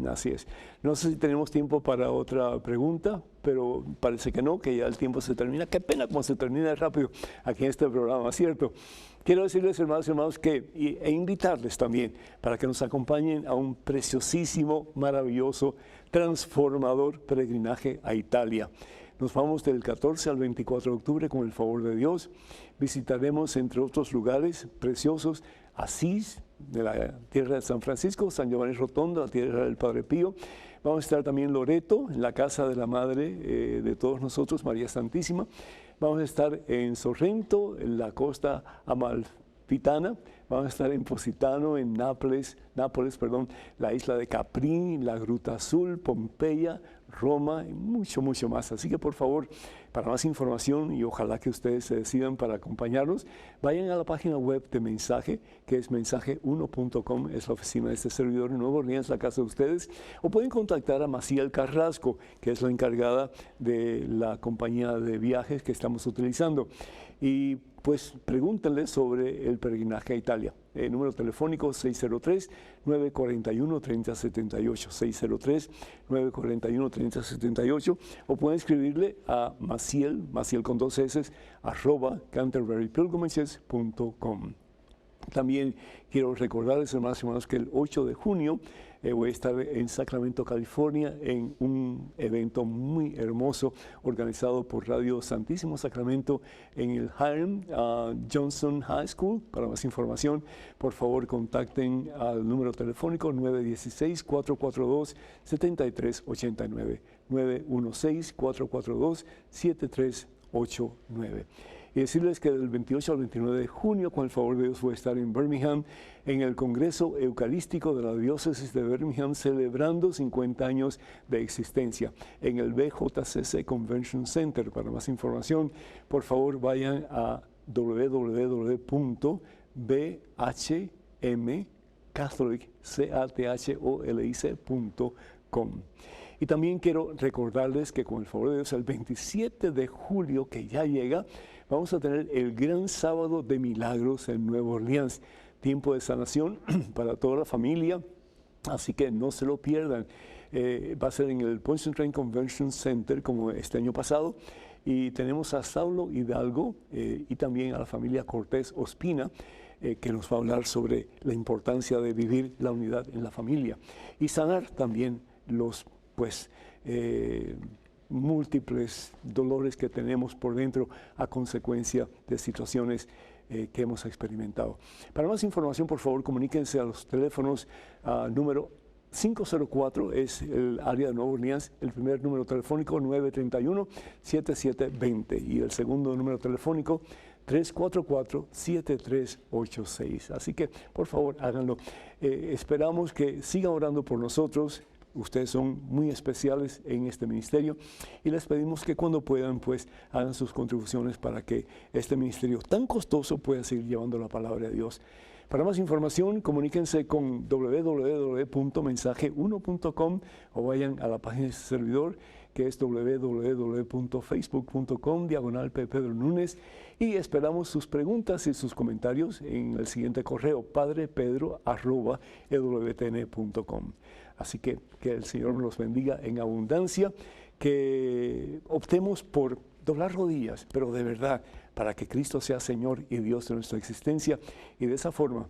Así es. No sé si tenemos tiempo para otra pregunta, pero parece que no, que ya el tiempo se termina. Qué pena cómo se termina rápido aquí en este programa, ¿cierto? Quiero decirles, hermanos, e invitarles también para que nos acompañen a un preciosísimo, maravilloso, transformador peregrinaje a Italia. Nos vamos del 14 al 24 de octubre con el favor de Dios. Visitaremos, entre otros lugares preciosos, Asís, de la tierra de San Francisco, San Giovanni Rotondo, la tierra del Padre Pío. Vamos a estar también en Loreto, en la casa de la Madre de todos nosotros, María Santísima. Vamos a estar en Sorrento, en la costa amalfitana. Vamos a estar en Positano, en Nápoles, la isla de Capri, la Gruta Azul, Pompeya, Roma y mucho, mucho más. Así que por favor, para más información y ojalá que ustedes se decidan para acompañarnos, vayan a la página web de Mensaje, que es mensaje1.com, es la oficina de este servidor en Nuevo Orleans, la casa de ustedes, o pueden contactar a Maciel Carrasco, que es la encargada de la compañía de viajes que estamos utilizando. Y pues pregúntenle sobre el peregrinaje a Italia. El número telefónico 603-941-3078, 603-941-3078, o pueden escribirle a Maciel con 2 S, @canterburypilgrimages.com. También quiero recordarles, hermanos, que el 8 de junio voy a estar en Sacramento, California, en un evento muy hermoso organizado por Radio Santísimo Sacramento en el Hiram Johnson High School. Para más información, por favor, contacten al número telefónico 916-442-7389, 916-442-7389. Y decirles que del 28 al 29 de junio, con el favor de Dios, voy a estar en Birmingham, en el Congreso Eucarístico de la Diócesis de Birmingham, celebrando 50 años de existencia, en el BJCC Convention Center. Para más información, por favor, vayan a www.bhmcatholic.com. Y también quiero recordarles que con el favor de Dios, el 27 de julio, que ya llega, vamos a tener el gran sábado de milagros en Nueva Orleans. Tiempo de sanación para toda la familia, así que no se lo pierdan. Va a ser en el Poison Train Convention Center como este año pasado. Y tenemos a Saulo Hidalgo y también a la familia Cortés Ospina, que nos va a hablar sobre la importancia de vivir la unidad en la familia. Y sanar también los múltiples dolores que tenemos por dentro a consecuencia de situaciones que hemos experimentado. Para más información, por favor, comuníquense a los teléfonos número 504, es el área de Nueva Orleans, el primer número telefónico 931-7720 y el segundo número telefónico 344-7386. Así que, por favor, háganlo. Esperamos que sigan orando por nosotros. Ustedes son muy especiales en este ministerio y les pedimos que cuando puedan, pues, hagan sus contribuciones para que este ministerio tan costoso pueda seguir llevando la palabra de Dios. Para más información, comuníquense con www.mensaje1.com o vayan a la página de este servidor, que es www.facebook.com/Pedro Núñez, y esperamos sus preguntas y sus comentarios en el siguiente correo, padrepedro@ewtn.com. Así que el Señor nos bendiga en abundancia, que optemos por doblar rodillas, pero de verdad, para que Cristo sea Señor y Dios de nuestra existencia, y de esa forma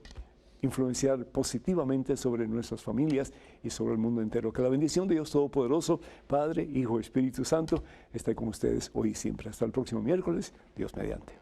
influenciar positivamente sobre nuestras familias y sobre el mundo entero. Que la bendición de Dios Todopoderoso, Padre, Hijo y Espíritu Santo, esté con ustedes hoy y siempre. Hasta el próximo miércoles, Dios mediante.